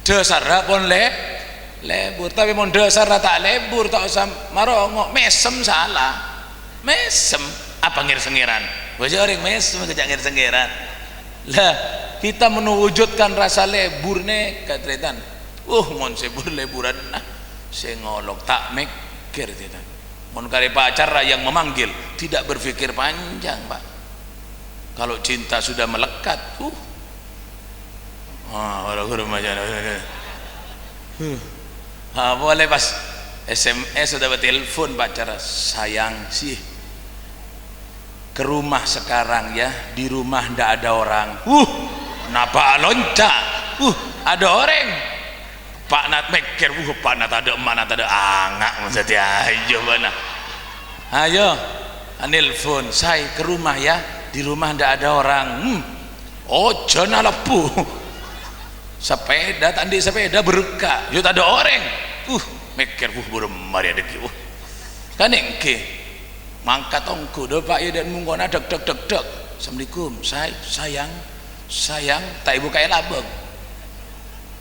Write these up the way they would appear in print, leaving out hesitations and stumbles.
dasar pun lebur, tapi mon dasar tak lebur tak usah marongok mesem salah mesem apa ngir-sengiran wajah orang mesem kejak ngir-sengiran lah kita menwujudkan rasa lebur nih katretan mon sebur leburan nah saya ngolok tak mikir tidak mon kali pacar yang memanggil tidak berpikir panjang pak kalau cinta sudah melekat boleh pas SMS sudah bertelepon pacar sayang sih ke rumah sekarang ya di rumah ndak ada orang kenapa loncat ada orang Pak Nat mikir Pak Nat ada emak Nat ada angak maksudnya ayo nelfon saya ke rumah ya di rumah ndak ada orang jangan lepu sepeda tadi sepeda berkah yo tak ada orang mikir burung mari ada kan engke mangkat ongku do Pak ya dan mungkona dek assalamualaikum sayang tak ibu kaya labeng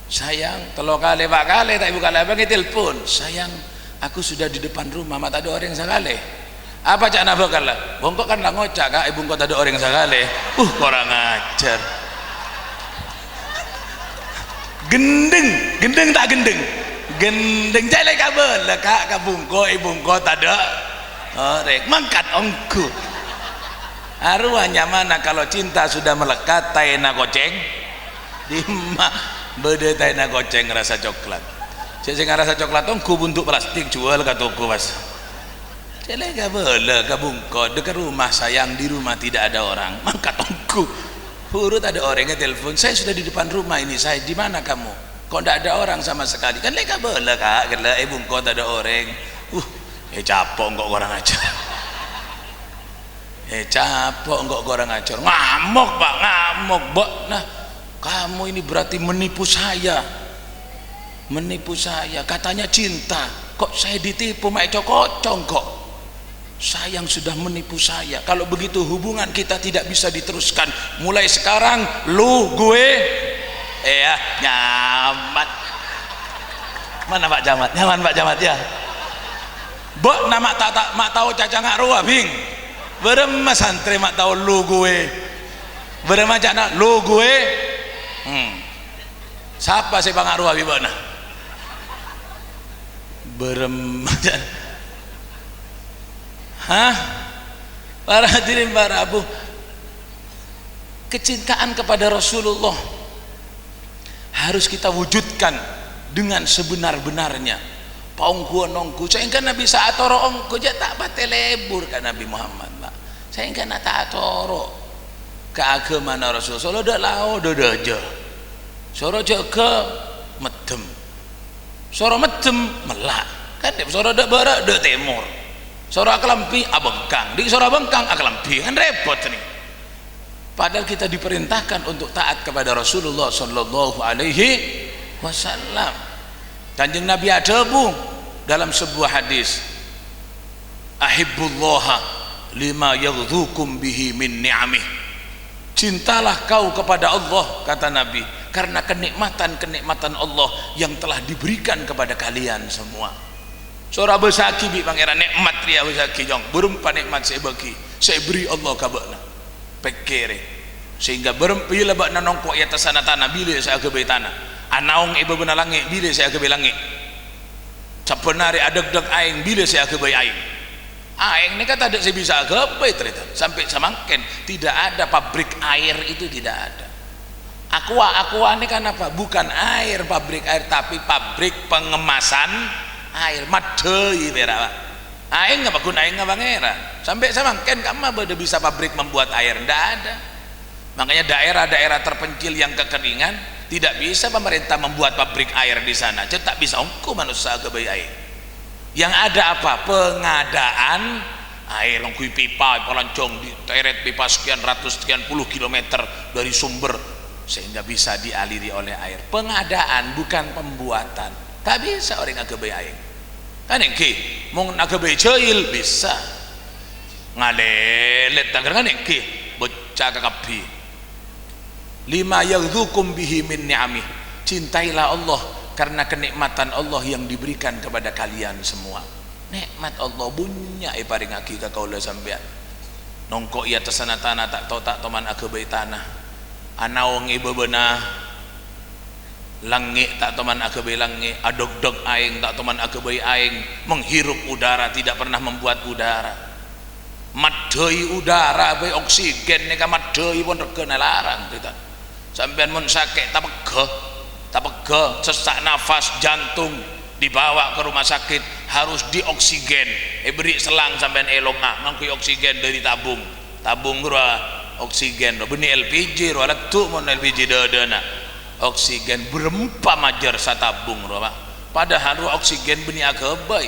sayang telo kali pak kali tak ibu kali labeng telepon sayang aku sudah di depan rumah mata ada orang sekali apa cak nabakal lah bongkok kan lah ngocak kak ibu kok tak ada orang sekali kurang ajar gendeng tak gendeng jale kabel lah kak kabungko ibungko tak ada orang mangkat ongku arwahnya mana kalau cinta sudah melekat taina goceng di mak beda taina goceng rasa coklat saya rasa coklat ongku bentuk plastik jual ke toko mas jale kabel lah kabungko dekat rumah sayang di rumah tidak ada orang mangkat ongku urut ada orangnya telepon saya sudah di depan rumah ini saya di mana kamu kok tidak ada orang sama sekali kan leka bola kak gila ibu kok tak ada orang capok kok orang ajar capok kok orang ajar ngamuk pak ngamuk nah kamu ini berarti menipu saya katanya cinta kok saya ditipu mak cokocong kok sayang sudah menipu saya kalau begitu hubungan kita tidak bisa diteruskan mulai sekarang lu gue nyamat mana Pak Jamat nyaman Pak Jamat ya bok nama tak mak tahu caca ngak ruah bing berema santri mak tahu lu gue berema cana lu gue siapa sih bang ruah bibana berema para hadirin para abu kecintaan kepada Rasulullah harus kita wujudkan dengan sebenar-benarnya paungku nongku saya kan Nabi saatoro ongku aja tak bate lebur kan Nabi Muhammad pak saya kan tak atoro keagamaan Rasulullah udah lau udah aja soro jaga medem soro medem melak kan soro udah barat udah timur soro akalampi abengkang di soro abengkang akalampi kan repot nih padahal kita diperintahkan untuk taat kepada Rasulullah sallallahu alaihi wasallam Kanjeng Nabi ada dalam sebuah hadis ahibbullaha lima yaghdhukum bihi min ni'amih cintalah kau kepada Allah kata Nabi karena kenikmatan Allah yang telah diberikan kepada kalian semua Sora besaki bi pangeran nikmat ria besaki jong berumpa nikmat saya bagi saya beri Allah kabakna pekere sehingga berempila bak nanongko ya tasana tanah bila saya ke tanah anaung ibu benar langit bila saya ke langit capenari adeg-deg aing bila saya ke aing aing ini kata ada saya bisa ke ternyata sampai samangken tidak ada pabrik air itu tidak ada aqua ini kan apa bukan air pabrik air tapi pabrik pengemasan air madei berapa aing nggak bakun aing nggak bangera sampai samangken kamu beda bisa pabrik membuat air ndak ada makanya daerah-daerah terpencil yang kekeringan tidak bisa pemerintah membuat pabrik air di sana tak bisa ongko manusia ke bayi air yang ada apa pengadaan air lengkui pipa pelancong di teret pipa sekian ratus sekian puluh kilometer dari sumber sehingga bisa dialiri oleh air pengadaan bukan pembuatan tak bisa orang agak bayi air kan engke mau agak bayi jail bisa ngalelet tak kan engke bocah kakapi lima yaghdhukum bihi min ni'amih cintailah Allah karena kenikmatan Allah yang diberikan kepada kalian semua. Nikmat Allah bunya paringake ka kaula sampean. Nongko ia tesana tanah tak tahu tak toman akebai tanah. Anaong ibebenah langit tak toman akebai langit. Adog-dog aing tak toman akebai aing. Menghirup udara tidak pernah membuat udara. Madei udara bae oksigen neka madei pun regana larang kita. Sampean mun sakit tak pegah sesak nafas jantung dibawa ke rumah sakit harus dioksigen, beri selang sampean elong ngangkui oksigen dari tabung gua oksigen benih LPG alat tu mon LPG dadana oksigen berempa majar satabung pak padahal oksigen benih akebai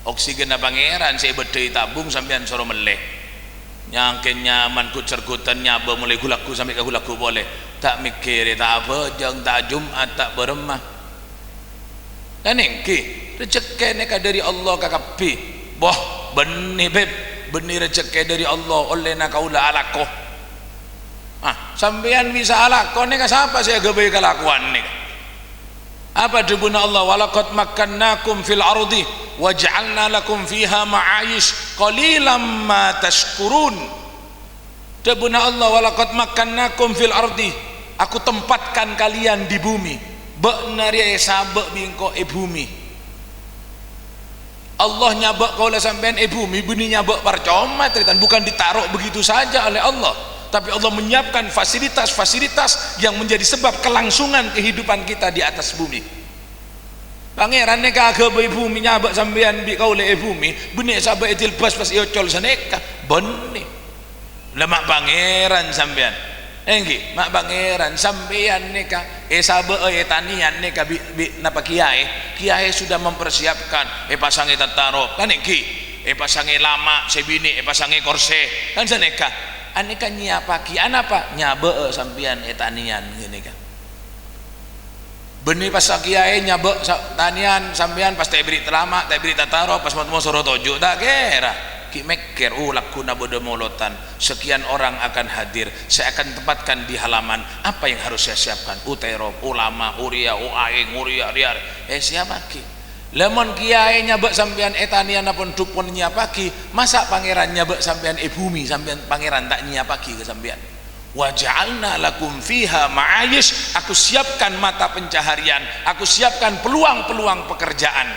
oksigen na pangeran saya bedai tabung sampean soro meleh nyangken nyaman ku cergutan nyaba mulai gulaku sampai ke gulaku boleh tak mikir tak apa jang tak Jumat tak beremah dan engke rezeki neka dari Allah kakapi boh benih beb benih rezeki dari Allah oleh nakaula alakoh sampean bisa alakoh neka siapa saya gabai kelakuan neka apa debuna Allah walaqad makkannakum fil ardi waj'alna lakum fiha ma'ayish qalilan ma tashkurun debuna Allah walaqad makkannakum fil ardi aku tempatkan kalian di bumi benaria sabak bingko bumi Allah nyabak kau lah sampean bumi bini nyabak percuma teritan bukan ditaruh begitu saja oleh Allah tapi Allah menyiapkan fasilitas-fasilitas yang menjadi sebab kelangsungan kehidupan kita di atas bumi. Pangeran neka agak bumi nyabak sampean bi kau le bumi bini sabak etil bas pas iocol saneka benih lemak pangeran sampean enggi mak pangeran sampean neka sabe tanian neka napa kiai sudah mempersiapkan pasange tataro kan enggi pasange lama sebini pasange korse kan saneka aneka nyiapaki anapa nyabe sampean tanian gini kan benih pas kiai nyabe tanian sampean pas teh beri lama teh beri tataro pas mau soro tojo tak kira ki meker lakuna bodo molotan sekian orang akan hadir saya akan tempatkan di halaman apa yang harus saya siapkan utero ulama uria uaing uria riar siapa ki lemon kiai nyabek sampean etanian apun dukun nyapaki masa pangeran nyabek sampean bumi sampean pangeran tak nyapaki ke sampean waja'alna lakum fiha ma'ayish aku siapkan mata pencaharian aku siapkan peluang-peluang pekerjaan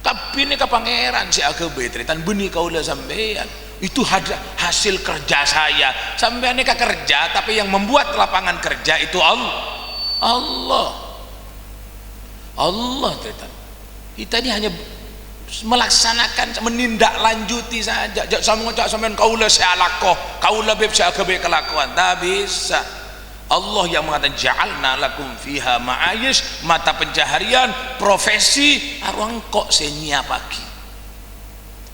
tapi ini ke pangeran si agebe teritan benih kaulah sampean itu hasil kerja saya sampean ini kerja tapi yang membuat lapangan kerja itu Allah teritan kita ini hanya melaksanakan menindaklanjuti saja sama ngocak sampean kaulah saya lakoh kaulah beb saya agebe kelakuan tak bisa Allah yang mengatakan ja'alna lakum fiha ma'ayish mata pencaharian profesi arwang kok senya pagi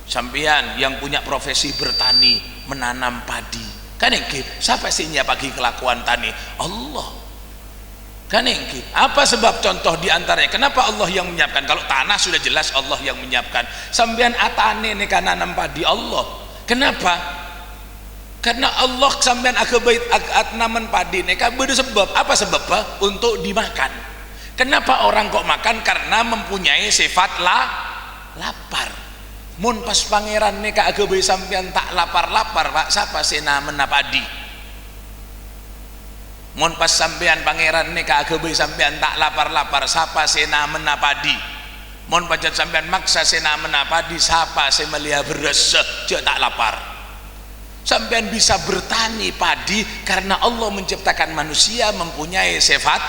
sampean yang punya profesi bertani menanam padi kan engke siapa senya pagi kelakuan tani Allah kan engke apa sebab contoh diantaranya kenapa Allah yang menyiapkan kalau tanah sudah jelas Allah yang menyiapkan sampean atane neka nanam padi Allah kenapa karena Allah sampean akebait naman padi neka beda sebab apa sebabnya untuk dimakan kenapa orang kok makan karena mempunyai sifat lapar mun pas pangeran neka akebait sampean tak lapar-lapar pak siapa sena menapadi mun pas sampean pangeran neka akebait sampean tak lapar-lapar siapa sena menapadi mun pacat sampean maksa sena menapadi siapa se melia beres dia tak lapar sampean bisa bertani padi karena Allah menciptakan manusia mempunyai sifat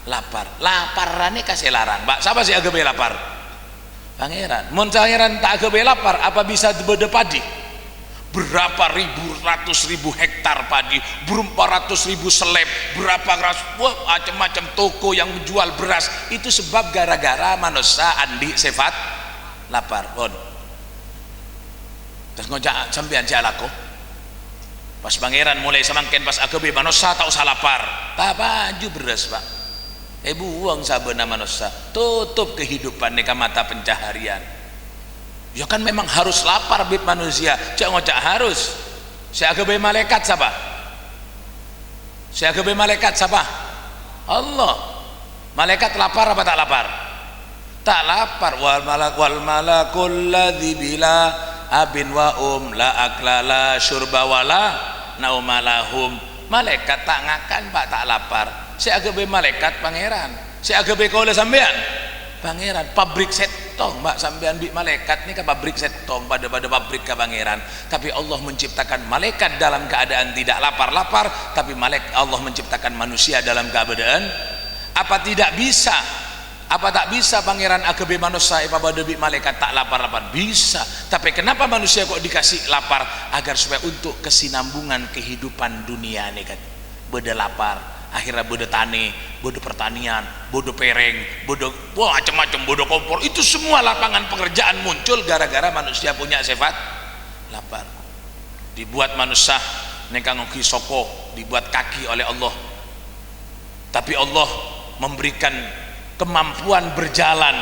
laparane kasih larang pak siapa sih agak lapar pangeran mun pangeran tak agak lapar apa bisa beda padi berapa ratus ribu hektar padi berapa ratus ribu seleb berapa macam-macam toko yang menjual beras itu sebab gara-gara manusia andi sifat lapar pun terus ngojak sampean jalako pas pangeran mulai semangken pas agebe manusia tak usah lapar tak baju beras pak buang sabena manusia tutup kehidupan neka mata pencaharian ya kan memang harus lapar bib manusia jangan ngocak harus saya agebe malaikat siapa Allah Malaikat lapar apa tak lapar? Tak lapar. Wal malakul ladzi bila abin wa la akla la syurba wala naumalahum. Malaikat tak ngakan pak tak lapar. Si agebe malaikat pangeran, si agebe kau oleh sampean pangeran. Pabrik setong mbak sampean bi malaikat ni ke pabrik setong pada pabrik ke pangeran. Tapi Allah menciptakan malaikat dalam keadaan tidak lapar-lapar, tapi Allah menciptakan manusia dalam keadaan apa tidak bisa? Apa tak bisa pangeran agebe manusia pada bi malaikat tak lapar-lapar? Bisa. Tapi kenapa manusia kok dikasih lapar? Agar supaya untuk kesinambungan kehidupan dunia ni kan. Beda lapar. Akhirnya bodo tani, bodo pertanian, bodo pereng, bodo macam-macam, bodo kompor. Itu semua lapangan pekerjaan muncul gara-gara manusia punya sifat lapar. Dibuat manusia nekang soko, dibuat kaki oleh Allah. Tapi Allah memberikan kemampuan berjalan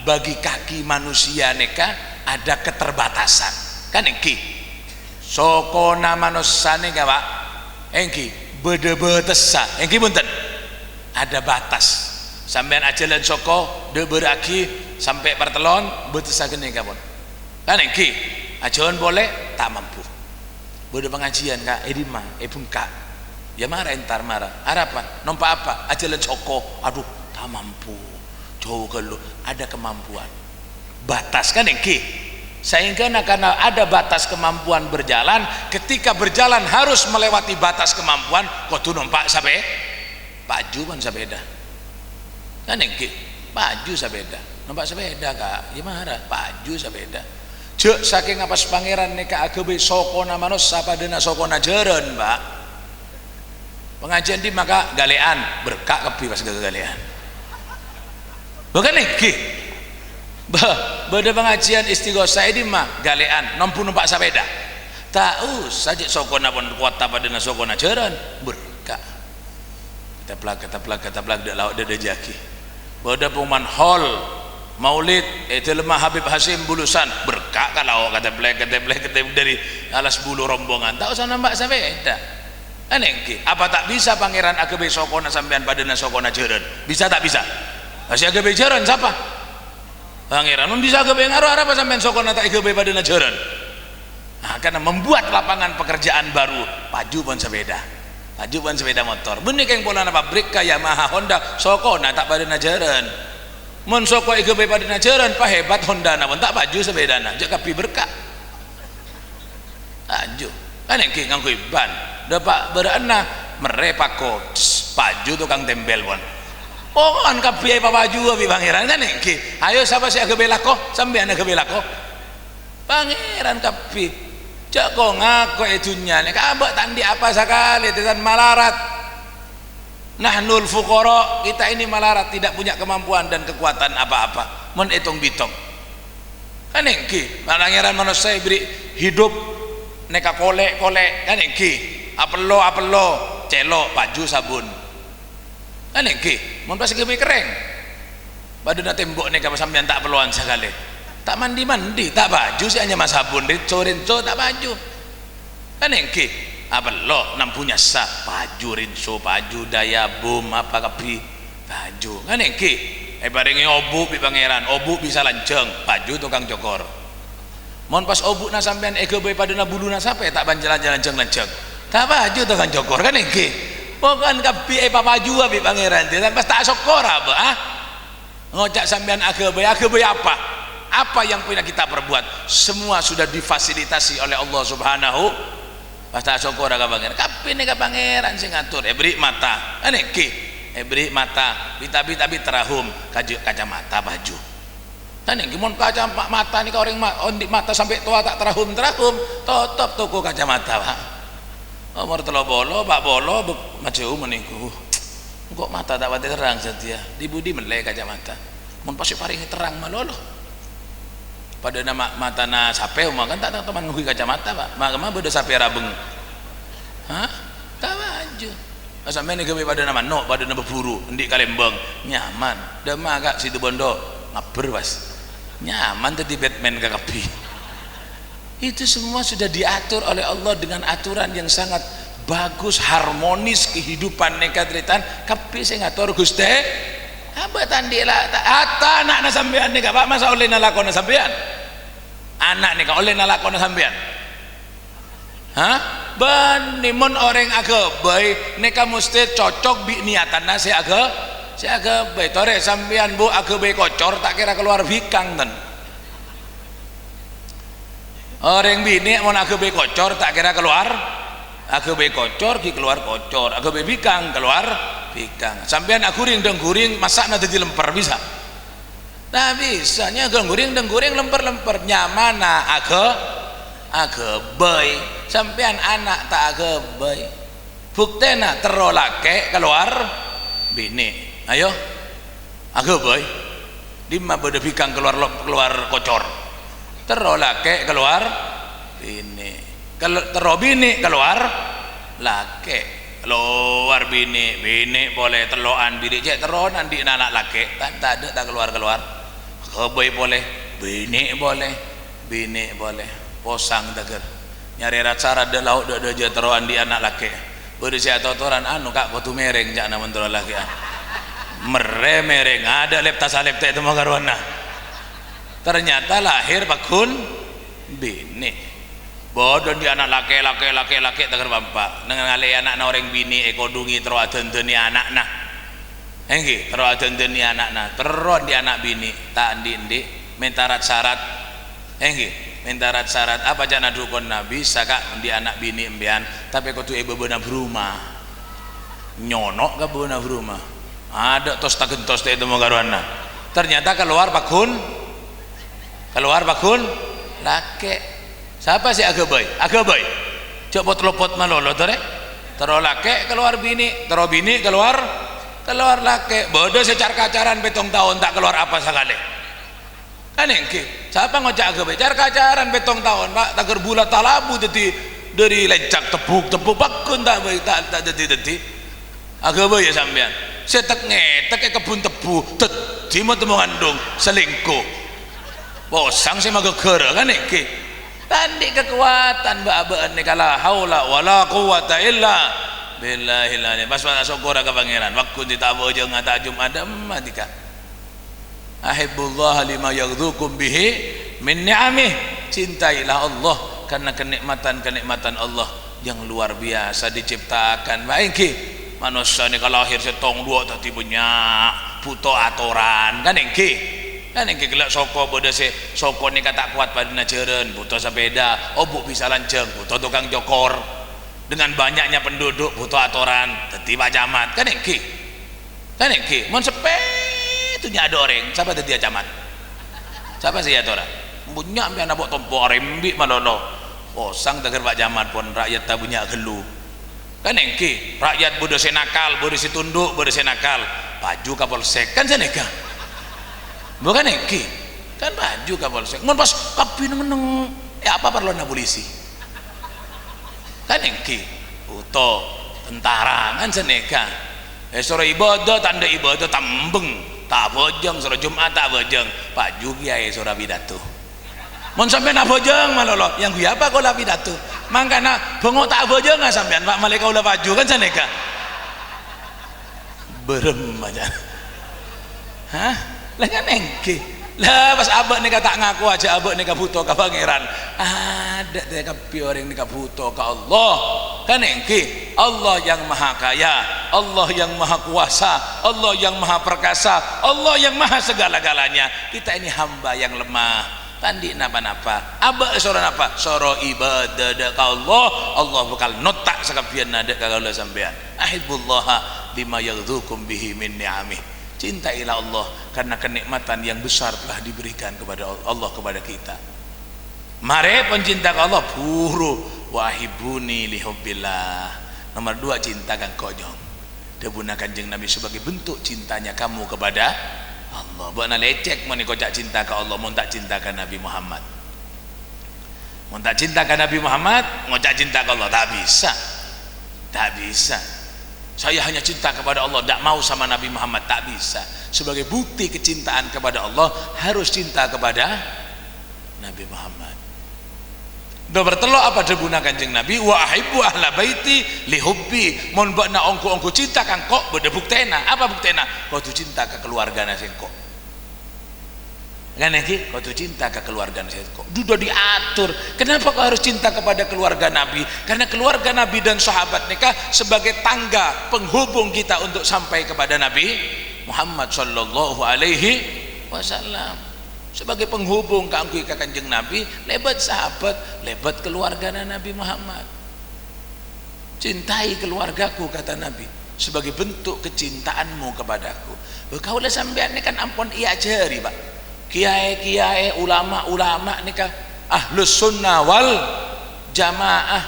bagi kaki manusia neka ada keterbatasan. Kan engki. Soko nama manusia neka Pak. Engki beda-betesa engki punten ada batas sampean ajalan soko de beraki sampai pertelon betesa gini kapon kan engki ajalan boleh tak mampu beda pengajian kak edima bungka ya marah entar marah apa nompa apa ajalan soko aduh tak mampu jauh kalau ada kemampuan batas kan engki sehingga karena ada batas kemampuan berjalan, ketika berjalan harus melewati batas kemampuan kau tuh numpak sampai baju kan sepeda kan engke baju sepeda numpak sepeda kak gimana baju sepeda cek saking apa pangeran neka agebe sokona manusia pada sokona jeren mbak pengajian di maka galean berkak kepi pas galean bukan engke beda pengajian istighosah ini mah galean nompu numpak sepeda tahu saja sokona pun kuota pada sokona jaran berkah kata plak dak lauk dak jaki beda pengumuman hall maulid itu lemah Habib Hasim Bulusan berkah kalau kata plak dari alas bulu rombongan tahu sana mbak sepeda aneh apa tak bisa pangeran agebe sokona sampean pada sokona jaran bisa tak bisa masih agebe jaran siapa pangeran bisa agebe ngaruh apa sampean sokona tak agebe pada jaran nah, karena membuat lapangan pekerjaan baru paju pun sepeda motor benih yang pola pabrik kayak Yamaha Honda sokona tak pada jaran mun soko agebe pada jaran pak hebat Honda na pun tak paju sepeda na jak kapi berkah aju kan yang nganggo ban dapat berana merepako paju tukang tembel pun oh kan kapi apa baju abi pangeran kan engki ayo siapa sih agebe lako sampean agebe lako pangeran kapi cak kok ngako itunya nek abak tandi apa sekali tetan malarat nahnul fuqara kita ini malarat tidak punya kemampuan dan kekuatan apa-apa mun hitung bitong kan engki pangeran manusia beri hidup neka kolek kan engki apelo celok baju sabun kan engki mun pas gebe kereng baduna tembok nek sampean tak perluan sekali tak mandi tak baju sih hanya mas sabun rinso tak baju kan engki apelo nampunya sa baju rinso baju daya bom apa kapi baju kan engki barengi obu bi pangeran obu bisa lanceng baju tukang jokor mun pas obu na sampean gebe paduna buluna sampai tak banjalan lanceng tak baju tukang jokor kan engki bukan kapi baju abi pangeran dan pas tak sokor apa ngocak sampean agebe apa yang punya kita perbuat semua sudah difasilitasi oleh Allah Subhanahu pas tak sokor ka pangeran kapi ni ka pangeran sing ngatur beri mata aneki beri mata tapi terahum kacamata baju kan yang gimana kacamata ni ka orang ondik mata sampai tua tak terahum tutup toko kacamata pak umur telo bolo pak bolo macam meniku kok mata tak wate terang setia di budi melek kacamata mun pasti paringi terang malolo pada nama mata na sape kan tak teman ngui kacamata pak mah beda sape rabeng hah tak baju sampai ni kami pada nama no pada nama buru ndik kalembang nyaman dema kak situ bondo ngaber was nyaman tadi Batman kakapi itu semua sudah diatur oleh Allah dengan aturan yang sangat bagus harmonis kehidupan nekadritan kapi saya ngatur Gusti Apa tandi lah hatta anak sampean nih Pak masa oleh nalakon sampean anak nih oleh nalakon sampean bani mun orang agak baik neka mesti cocok bi niatan si agak baik tore sampean bu agak baik kocor tak kira keluar bikang ten orang bini mun agak baik kocor tak kira keluar agak baik kocor ki keluar kocor agak baik bikang keluar bikang sampean guring deng guring masak nanti di lemper bisa nah bisanya guring deng guring lemper nyamana agak baik sampean anak tak agak baik buktena terolake keluar bini ayo agak baik lima beda bikang keluar kocor terolake keluar bini kalau terobini keluar lake keluar bini boleh teloan bini cek teronan di anak laki tak ada tak keluar kebay boleh bini boleh posang tager nyari rasa ada lauk ada aja teroan di anak laki berusia totoran anu kak kotu mereng jangan mentol laki mereng ada leptas itu mau karuana ternyata lahir pakun bini bodoh di anak laki tegar bampak dengan ngalih anak na orang bini ekodungi terus adendeni anak nah enggi terus adendeni anak nah terus di anak bini tak andi minta syarat enggi minta syarat apa jana dukun nabi bisa kak di anak bini embian tapi kau tu ibu benar berumah nyonok ke benar berumah ada tos tagentos itu mau karuana ternyata keluar bakun laki siapa sih agak baik coba telopot malolo tore terolake keluar bini keluar laki bodoh secar kacaran betong tahun tak keluar apa sekali kan engke siapa ngocak agak baik car kacaran betong tahun pak tager bulat talabu dari lecak tepuk bakun tak baik tak deti agak baik ya sampean setek ngetek kebun tebu tadi mau temu ngandung selingkuh bosang sih mah gegera kan engke tandi kekuatan mbak-mbak ni kala haula wala quwata illa billahil azim pas syukur ka pangeran waktu ditawo jeung ngata jumadam matika ahibbullah lima yaghdukum bihi min ni'amih cintailah Allah karena kenikmatan Allah yang luar biasa diciptakan baiki manusia ni kalau lahir setong dua tadi banyak butuh aturan kan engke kan yang kelak soko bodoh se soko ni kata kuat pada najeren butuh sepeda obuk bisa lanceng butuh tukang jokor dengan banyaknya penduduk butuh aturan tiba camat kan yang mon sepetunya ada orang siapa tadi camat siapa sih aturan punya ambil anak buat tompo rembi malolo sang tegar pak camat pun rakyat tak punya gelu kan yang rakyat bodoh se nakal bodoh se tunduk bodoh se nakal baju kapolsek kan seneka bukan engki kan baju kapolsek mun pas kapin meneng apa perlu na polisi kan engki uto tentara kan seneka sore ibadah tanda ibadah tambeng tak bojeng sore Jumat tak bojeng baju kiai sore pidato mun sampean tak bojeng malolo yang gue apa kau pidato mangkana bengok tak bojeng nggak sampean pak malaikat ulah baju kan seneka berem aja lah kan engke lah pas abak ni kata ngaku aja abak ni kabuto ka pangeran ada teh kapi orang ni kabuto ka Allah kan engke Allah yang maha kaya Allah yang maha kuasa Allah yang maha perkasa Allah yang maha segala-galanya kita ini hamba yang lemah tandi napa-napa abak soro napa soro ibadah ka Allah bakal notak sakabian nada ka Allah sampean ahibbullah lima yaghdukum bihi min ni'amih cintailah Allah karena kenikmatan yang besar telah diberikan kepada Allah kepada kita mare pencinta Allah puru wahibuni lihubbillah nomor 2 cinta kang konyong debuna kanjeng Nabi sebagai bentuk cintanya kamu kepada Allah bukan lecek mau kocak cinta ke Allah mau tak cinta ke Nabi Muhammad mau tak cinta ke Nabi Muhammad ngocak cinta ke Allah tak bisa saya hanya cinta kepada Allah tidak mau sama Nabi Muhammad tak bisa sebagai bukti kecintaan kepada Allah harus cinta kepada Nabi Muhammad do bertelok apa debuna Kanjeng Nabi wa ahibbu ahla baiti li hubbi mon bakna ongko cinta kan kok beda buktena apa buktena kau tu cinta ke keluargana sing kok kan iki kau tu cinta ke keluargana sing kok dudo diatur kenapa kau harus cinta kepada keluarga Nabi karena keluarga Nabi dan sahabat nikah sebagai tangga penghubung kita untuk sampai kepada Nabi Muhammad sallallahu alaihi wasallam sebagai penghubung kangku ke Kanjeng Nabi lebat sahabat lebat keluarga Nabi Muhammad cintai keluargaku kata Nabi sebagai bentuk kecintaanmu kepadaku kaulah sampean ini kan ampun iya jari pak kiai ulama ini kan ahlus sunnah wal jamaah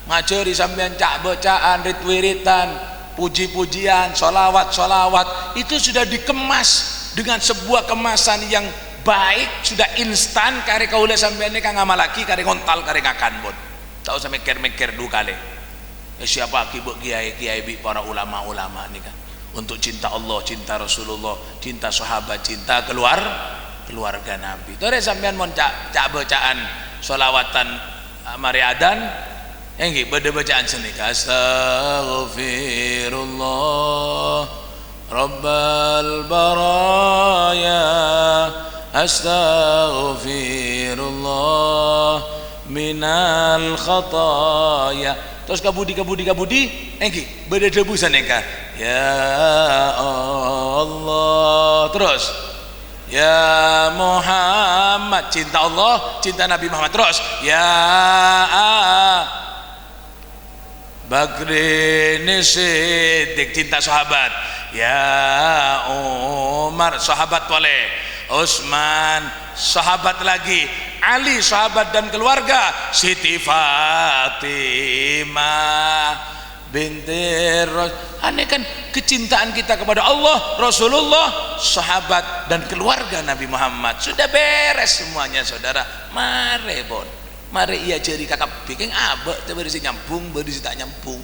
ngajari sampean cak bacaan rit-wiritan puji-pujian solawat itu sudah dikemas dengan sebuah kemasan yang baik sudah instan kare kaula sampean kang ngamalaki kare ngontal kare ngakan bot tak usah mikir-mikir dua kali siapa kibuk kiai bi para ulama nih kan untuk cinta Allah cinta Rasulullah cinta sahabat cinta keluarga Nabi tore sampean mon cak bacaan sholawatan mari adan nggih bade bacaan senika astaghfirullah rabbal baraya astaghfirullah minal khataya terus kabudi engki beda debusan engka ya Allah terus ya Muhammad cinta Allah cinta Nabi Muhammad terus ya Bakrin Siddiq cinta sahabat ya Umar sahabat boleh Utsman sahabat lagi Ali sahabat dan keluarga Siti Fatimah binti aneh kan kecintaan kita kepada Allah Rasulullah sahabat dan keluarga Nabi Muhammad sudah beres semuanya saudara mari bon mari iya jeri kakak bikin abek berisi nyambung berisi tak nyambung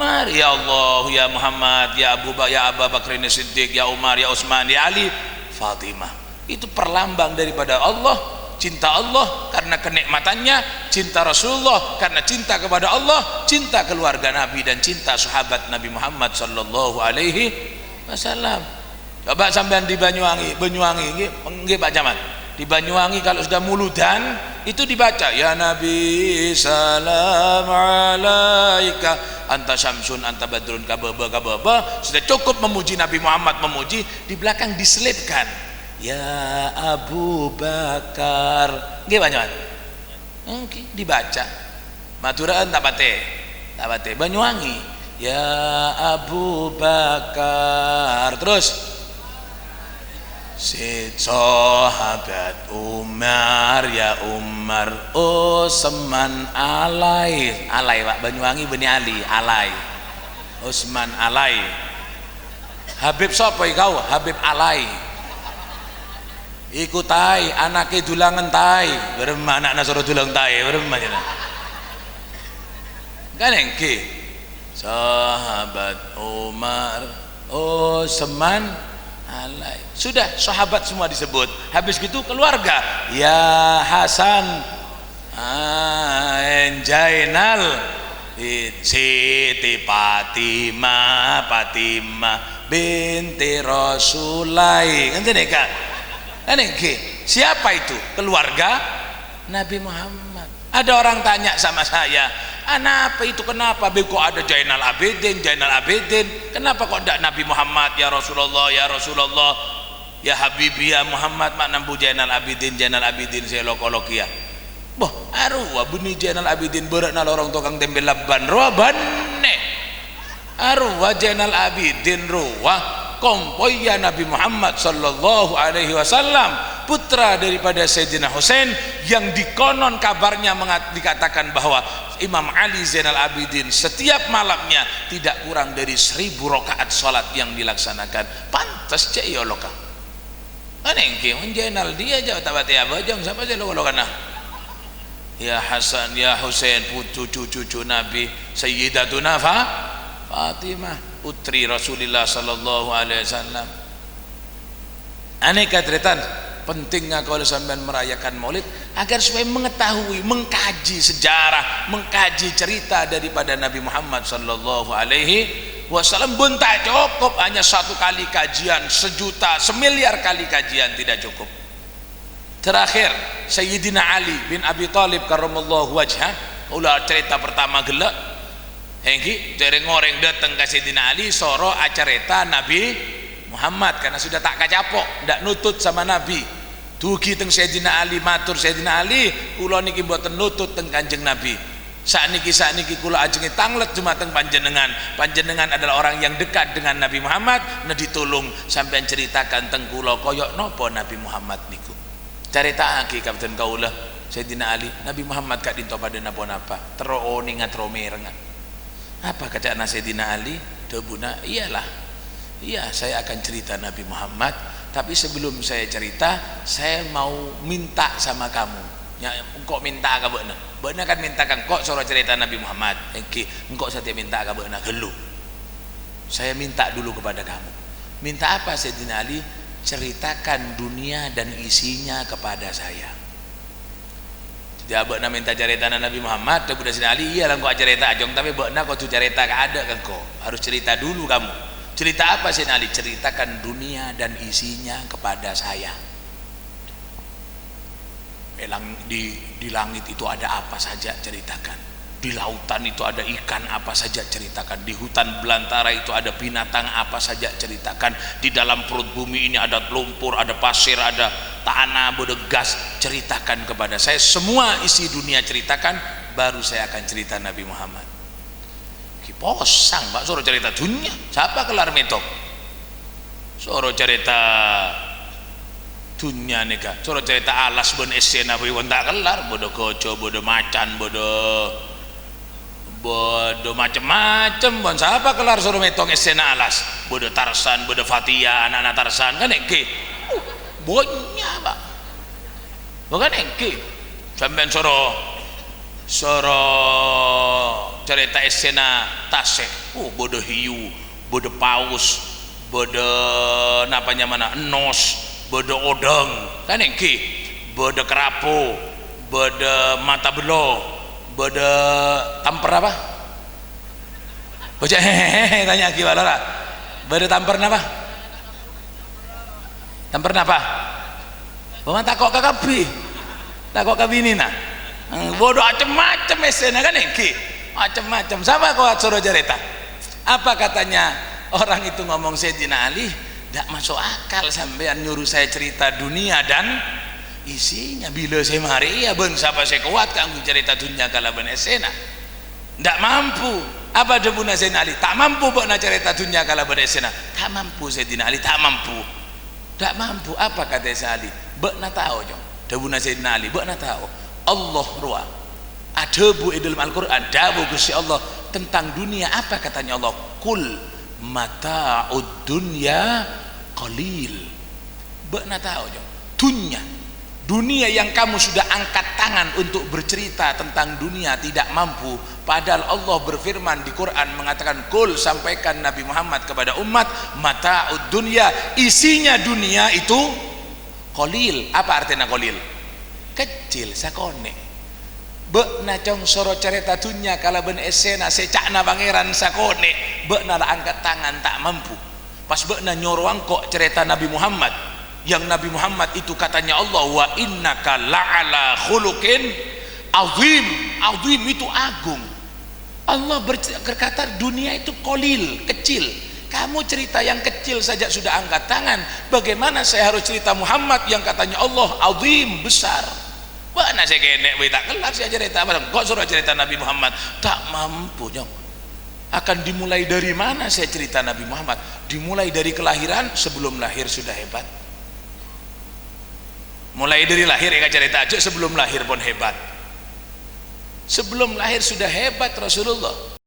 mari ya Allah ya Muhammad ya Abu Bakar Siddiq ya Umar ya Utsman ya Ali Fatimah itu perlambang daripada Allah cinta Allah karena kenikmatannya cinta Rasulullah karena cinta kepada Allah cinta keluarga Nabi dan cinta sahabat Nabi Muhammad sallallahu alaihi wasallam coba sampean di Banyuwangi nggih Pak Camat di Banyuwangi kalau sudah muludan itu dibaca ya Nabi salam alaika anta syamsun anta badrun kababa sudah cukup memuji Nabi Muhammad memuji di belakang diselipkan ya Abu Bakar nggih Banyuwangi nggih dibaca maturaan tak pate Banyuwangi ya Abu Bakar terus si sahabat Umar ya Umar Utsman alai Pak Banyuwangi Bani Ali alai Utsman alai Habib sapa kau Habib alai iku tai anake dulangan tai berem anak nasoro dulang tai berem aja kan engke sahabat Umar Utsman alai sudah sahabat semua disebut habis gitu keluarga ya Hasan Jainal Siti Fatimah binti Rasulai kan siapa itu keluarga Nabi Muhammad ada orang tanya sama saya apa itu kenapa kok ada Jainal Abidin kenapa kok tidak Nabi Muhammad ya Rasulullah ya Habibi ya Muhammad mak nampu Jainal Abidin saya lokolokia boh arwah bunyi Jainal Abidin berat na lorong tukang tempe laban robanne arwah Jainal Abidin ruwah kompoya Nabi Muhammad sallallahu alaihi wasallam putra daripada Sayyidina Husain yang dikonon kabarnya dikatakan bahwa Imam Ali Zainal Abidin setiap malamnya tidak kurang dari 1000 rakaat salat yang dilaksanakan pantas cek ya lokal anengke Zainal dia jauh tabati abajang siapa sih lokal ya Hasan ya Husain cucu Nabi Sayyidatuna Fatimah putri Rasulullah sallallahu alaihi wasallam aneka tretan pentingnya kalau sampean merayakan Maulid agar supaya mengetahui, mengkaji sejarah, mengkaji cerita daripada Nabi Muhammad sallallahu alaihi wasallam. Pun tak cukup hanya satu kali kajian, sejuta, semiliar kali kajian tidak cukup. Terakhir Sayyidina Ali bin Abi Thalib karramallahu wajhah, ulah cerita pertama gelak hengki dari ngoreng datang ke Sayyidina Ali soro acarita Nabi Muhammad karena sudah tak kacapok, ndak nutut sama Nabi. Dugi teng Sayyidina Ali matur, Sayyidina Ali kula niki mboten nutut teng Kanjeng Nabi. Sakniki kula ajengi tanglet dumateng panjenengan. Panjenengan adalah orang yang dekat dengan Nabi Muhammad, nah ditulung sampean ceritakan teng kula koyok napa Nabi Muhammad niku. Caritake kapten kaula Sayyidina Ali, Nabi Muhammad gak dinto pada napa-napa. Tero ningat romerengan. Apa kata Sayyidina Ali? Debuna, iyalah. Iya, saya akan cerita Nabi Muhammad, tapi sebelum saya cerita, saya mau minta sama kamu. Ya, engkau minta ka beuna. Beuna kan minta kan kok suruh cerita Nabi Muhammad. Engkau saya minta ka beuna gelu. Saya minta dulu kepada kamu. Minta apa Sayyidina Ali? Ceritakan dunia dan isinya kepada saya. Jadi beuna minta cerita Nabi Muhammad, kepada Sayyidina Ali, iya lah engkau cerita ajong, tapi beuna kau tu cerita ka ada kan kau. Harus cerita dulu kamu. Cerita apa Sayyidina Ali? Ceritakan dunia dan isinya kepada saya. Di langit itu ada apa saja ceritakan. Di lautan itu ada ikan apa saja ceritakan. Di hutan belantara itu ada binatang apa saja ceritakan. Di dalam perut bumi ini ada lumpur, ada pasir, ada tanah, ada gas. Ceritakan kepada saya semua isi dunia, ceritakan, baru saya akan cerita Nabi Muhammad. Posang Pak suruh cerita dunia, siapa kelar metok suruh cerita dunia nih kak, suruh cerita alas ben esena beri tak kelar, bodoh koco, bodoh macan, bodoh macem-macem bon, siapa kelar suruh metok esena alas, bodoh Tarsan, bodoh Fatia, anak-anak Tarsan kan engke bonya Pak, bukan engke sampai suruh cerita esena tasek, bodoh hiu, bodoh paus, bodoh napanya mana enos, bodoh odong kan engke, bodoh kerapu, bodoh mata belo, bodoh tamper apa bocah hehehe tanya gimana lah, bodoh tamper apa, tamper apa bawa takok kakabi, takok kabini nah bodoh macam-macam esena kan engke macam-macam. Sama kau suruh cerita apa katanya orang itu ngomong Sayyidina Ali, tidak masuk akal sampean nyuruh saya cerita dunia dan isinya. Bila saya mari ya ben siapa saya kuat kanggo cerita dunia kala ben esena tidak mampu. Apa debuna Sayyidina Ali? Tak mampu buat cerita dunia kala ben esena, tak mampu Sayyidina Ali, tak mampu, tak mampu. Apa kata Sayyidina Ali? Bek na tahu jong debuna Sayyidina Ali, bek na tahu Allah ruah ada bu dalam Al-Quran dawu Gusti Allah tentang dunia. Apa katanya Allah? Kul mata'ud dunya qalil. Beuna tahu dunia yang kamu sudah angkat tangan untuk bercerita tentang dunia tidak mampu, padahal Allah berfirman di Quran mengatakan kul, sampaikan Nabi Muhammad kepada umat, mata'ud dunya, isinya dunia itu qalil. Apa artinya qalil? Kecil sakone. Beuna cong soro cerita dunia kala ben esena secakna pangeran sakone, beuna angkat tangan tak mampu. Pas beuna nyorong kok cerita Nabi Muhammad, yang Nabi Muhammad itu katanya Allah wa innaka la'ala khuluqin azim. Azim itu agung. Allah berkata dunia itu qalil, kecil. Kamu cerita yang kecil saja sudah angkat tangan, bagaimana saya harus cerita Muhammad yang katanya Allah azim, besar. Mana saya kene tak kelar saya cerita apa? Kok suruh cerita Nabi Muhammad? Tak mampu nyong. Akan dimulai dari mana saya cerita Nabi Muhammad? Dimulai dari kelahiran, sebelum lahir sudah hebat. Mulai dari lahir ya cerita aja, sebelum lahir pun hebat. Sebelum lahir sudah hebat Rasulullah.